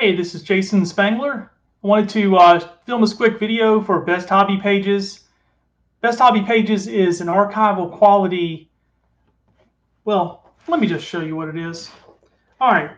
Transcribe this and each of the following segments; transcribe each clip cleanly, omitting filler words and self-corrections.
Hey, this is Jason Spangler. I wanted to film this quick video for Best Hobby Pages. Best Hobby Pages is an archival quality. Well, let me just show you what it is. All right,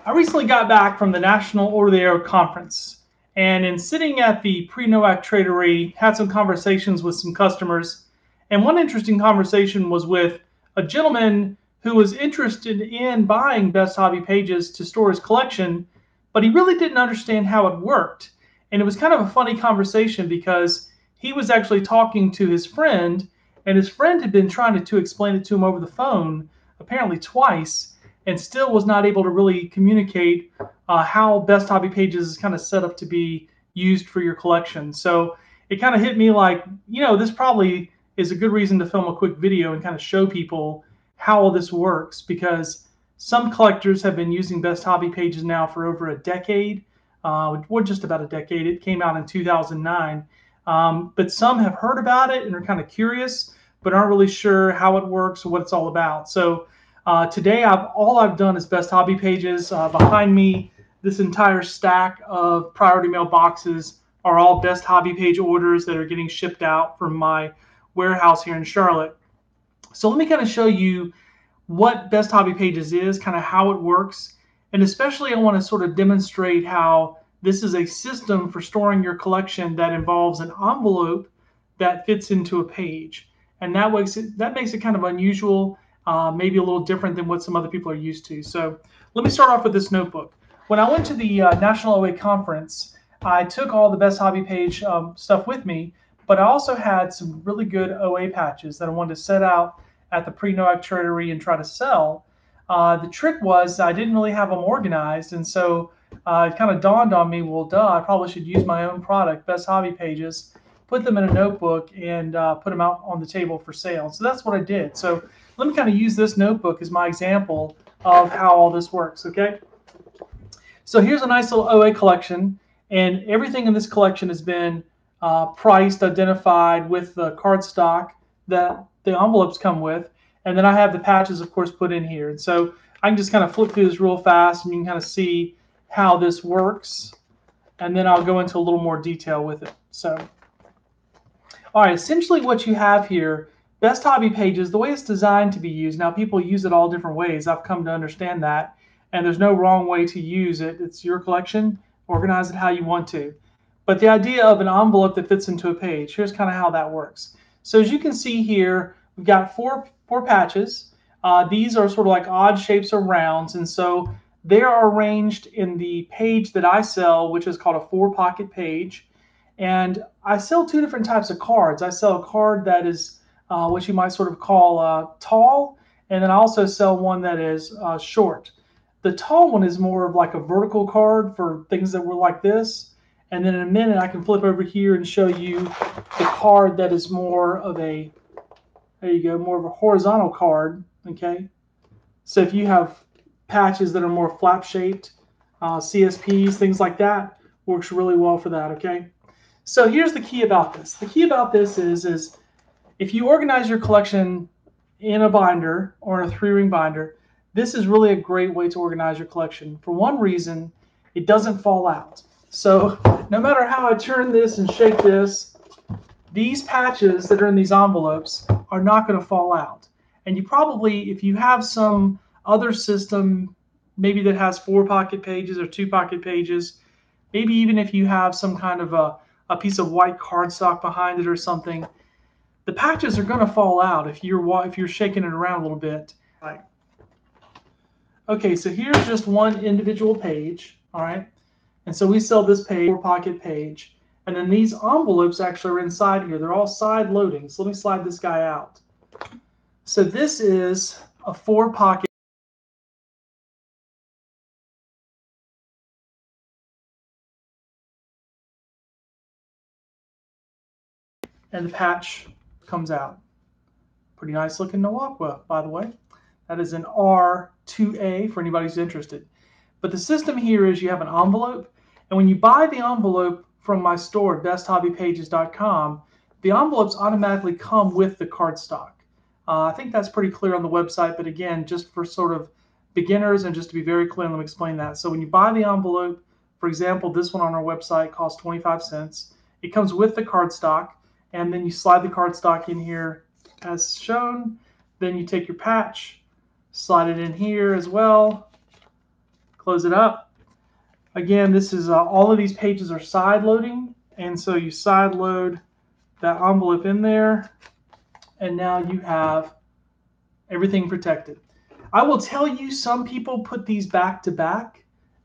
I recently got back from the National Order of the Arrow Conference, and in sitting at the pre-NOAC tradery, had some conversations with some customers, and one interesting conversation was with a gentleman who was interested in buying Best Hobby Pages to store his collection, but he really didn't understand how it worked. And it was kind of a funny conversation because he was actually talking to his friend, and his friend had been trying to explain it to him over the phone, apparently twice, and still was not able to really communicate how Best Hobby Pages is kind of set up to be used for your collection. So it kind of hit me like, this probably is a good reason to film a quick video and kind of show people how all this works, because some collectors have been using Best Hobby Pages now for over a decade, or just about a decade. It came out in 2009. But some have heard about it and are kind of curious, but aren't really sure how it works or what it's all about. So today, all I've done is Best Hobby Pages. Behind me, this entire stack of priority mail boxes are all Best Hobby Page orders that are getting shipped out from my warehouse here in Charlotte. So let me kind of show you what Best Hobby Pages is, kind of how it works, and especially I want to sort of demonstrate how this is a system for storing your collection that involves an envelope that fits into a page. And that makes it kind of unusual, maybe a little different than what some other people are used to. So let me start off with this notebook. When I went to the National OA conference, I took all the Best Hobby Page stuff with me, but I also had some really good OA patches that I wanted to set out at the pre-NOAC tradery and try to sell. The trick was I didn't really have them organized, and so it kind of dawned on me, well, duh, I probably should use my own product, Best Hobby Pages, put them in a notebook, and put them out on the table for sale. So that's what I did. So let me kind of use this notebook as my example of how all this works, okay? So here's a nice little OA collection, and everything in this collection has been priced, identified with the cardstock that the envelopes come with, and then I have the patches, of course, put in here. And so I can just kind of flip through this real fast, and you can kind of see how this works, and then I'll go into a little more detail with it. So, all right, essentially what you have here, Best Hobby Pages, the way it's designed to be used, now people use it all different ways. I've come to understand that, and there's no wrong way to use it. It's your collection. Organize it how you want to. But the idea of an envelope that fits into a page, here's kind of how that works. So as you can see here, we've got four patches. These are sort of like odd shapes or rounds, and so they are arranged in the page that I sell, which is called a 4-pocket page. And I sell two different types of cards. I sell a card that is what you might sort of call tall, and then I also sell one that is short. The tall one is more of like a vertical card for things that were like this. And then in a minute, I can flip over here and show you the card that is more of a, there you go, more of a horizontal card, okay? So if you have patches that are more flap-shaped, CSPs, things like that, works really well for that, okay? So here's the key about this. The key about this is if you organize your collection in a binder or in a 3-ring binder, this is really a great way to organize your collection. For one reason, it doesn't fall out. So no matter how I turn this and shake this, these patches that are in these envelopes are not going to fall out. And you probably, if you have some other system, maybe that has 4-pocket pages or 2-pocket pages, maybe even if you have some kind of a piece of white cardstock behind it or something, the patches are going to fall out if you're shaking it around a little bit. Right. Okay, so here's just one individual page, all right? And so we sell this page, 4-pocket page, and then these envelopes actually are inside here. They're all side loading. So let me slide this guy out. So this is a 4-pocket. And the patch comes out. Pretty nice looking Nawakwa, by the way. That is an R2A for anybody who's interested. But the system here is you have an envelope, and when you buy the envelope from my store at besthobbypages.com, the envelopes automatically come with the cardstock. I think that's pretty clear on the website, but again, just for sort of beginners and just to be very clear, let me explain that. So when you buy the envelope, For example, this one on our website costs 25 cents. It comes with the cardstock, and then you slide the cardstock in here as shown. Then you take your patch, slide it in here as well, close it up. Again, this is all of these pages are side loading, and so you side load that envelope in there, and now you have everything protected. I will tell you, some people put these back to back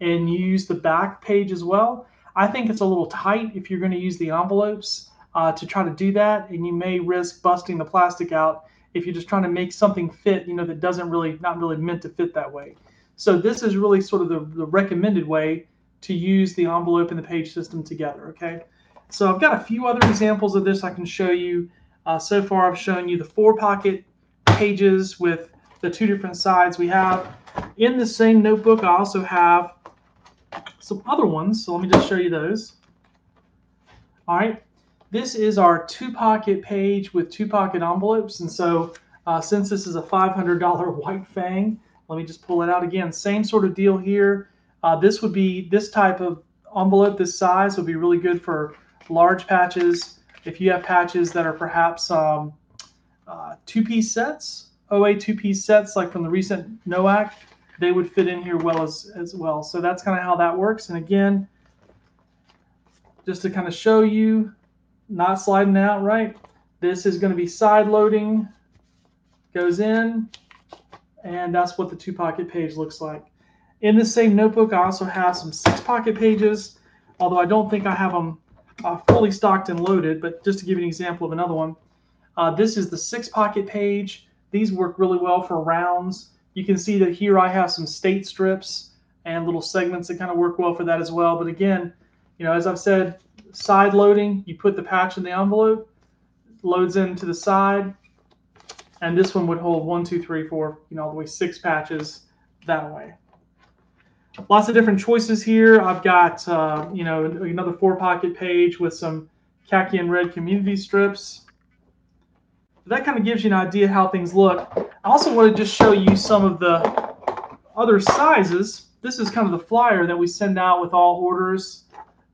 and use the back page as well. I think it's a little tight if you're going to use the envelopes to try to do that, and you may risk busting the plastic out if you're just trying to make something fit, that doesn't really, not really meant to fit that way. So this is really sort of the recommended way to use the envelope and the page system together, okay? So I've got a few other examples of this I can show you. So far I've shown you the 4-pocket pages with the 2 different sides we have. In the same notebook, I also have some other ones, so let me just show you those. All right, this is our 2-pocket page with 2-pocket envelopes, and so since this is a $500 white fang, let me just pull it out again. Same sort of deal here. This type of envelope, this size, would be really good for large patches. If you have patches that are perhaps 2-piece sets, OA 2-piece sets, like from the recent NOAC, they would fit in here well as well. So that's kind of how that works. And again, just to kind of show you, not sliding out, right? This is going to be side loading, goes in, and that's what the 2-pocket page looks like. In the same notebook, I also have some 6-pocket pages, although I don't think I have them fully stocked and loaded, but just to give you an example of another one. This is the 6-pocket page. These work really well for rounds. You can see that here I have some state strips and little segments that kind of work well for that as well. But again, as I've said, side loading, you put the patch in the envelope, loads into the side, and this one would hold 1, 2, 3, 4, all the way 6 patches that way. Lots of different choices here. I've got, another 4-pocket page with some khaki and red community strips. That kind of gives you an idea how things look. I also want to just show you some of the other sizes. This is kind of the flyer that we send out with all orders.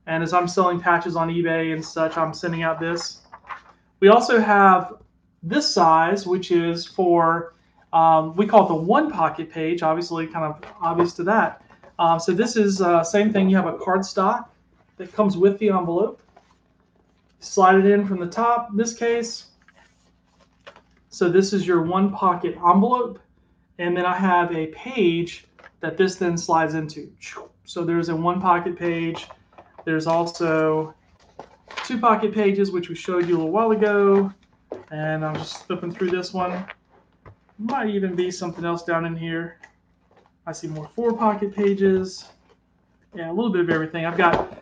And as I'm selling patches on eBay and such, I'm sending out this. We also have this size, which is for, we call it the 1-pocket page, obviously kind of obvious to that. So this is same thing. You have a cardstock that comes with the envelope. Slide it in from the top in this case. So this is your 1-pocket envelope, and then I have a page that this then slides into. So there's a 1-pocket page. There's also 2-pocket pages, which we showed you a little while ago, and I'm just flipping through this one. Might even be something else down in here. I see more 4-pocket pages. Yeah, a little bit of everything.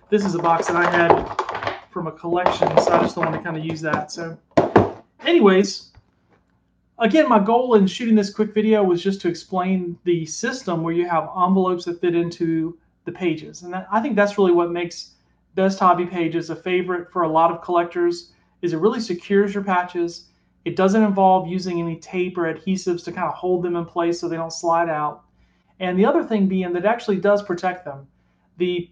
This is a box that I had from a collection, so I just don't want to kind of use that. So anyways, again, my goal in shooting this quick video was just to explain the system where you have envelopes that fit into the pages. And I think that's really what makes Best Hobby Pages a favorite for a lot of collectors, is it really secures your patches. It doesn't involve using any tape or adhesives to kind of hold them in place so they don't slide out. And the other thing being that it actually does protect them. The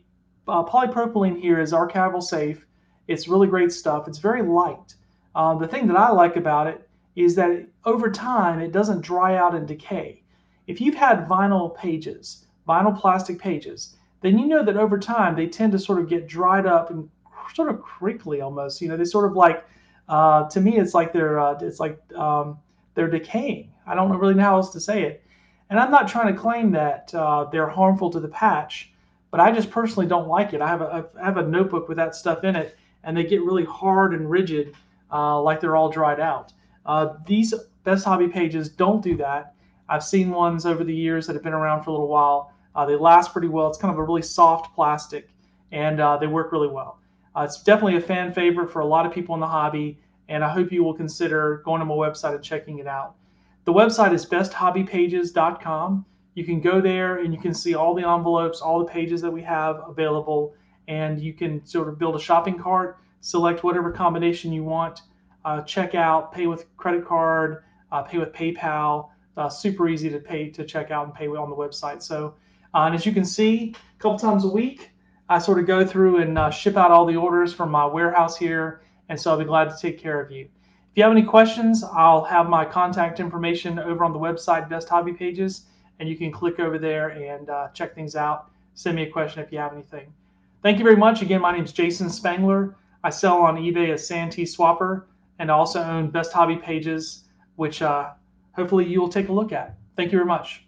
polypropylene here is archival safe. It's really great stuff. It's very light. The thing that I like about it is that over time it doesn't dry out and decay. If you've had vinyl pages, vinyl plastic pages, then you know that over time they tend to sort of get dried up and sort of crinkly almost. They sort of like, to me, it's like they're decaying. I don't really know how else to say it. And I'm not trying to claim that they're harmful to the patch, but I just personally don't like it. I have a notebook with that stuff in it, and they get really hard and rigid, like they're all dried out. These Best Hobby Pages don't do that. I've seen ones over the years that have been around for a little while. They last pretty well. It's kind of a really soft plastic, and they work really well. It's definitely a fan favorite for a lot of people in the hobby, and I hope you will consider going to my website and checking it out. The website is besthobbypages.com. You can go there and you can see all the envelopes, all the pages that we have available, and you can sort of build a shopping cart, select whatever combination you want, check out, pay with credit card, pay with PayPal. Super easy to check out and pay on the website. So, and as you can see, a couple times a week, I sort of go through and ship out all the orders from my warehouse here, and so I'll be glad to take care of you. If you have any questions, I'll have my contact information over on the website, Best Hobby Pages, and you can click over there and check things out. Send me a question if you have anything. Thank you very much. Again, my name is Jason Spangler. I sell on eBay as Santee Swapper, and I also own Best Hobby Pages, which hopefully you will take a look at. Thank you very much.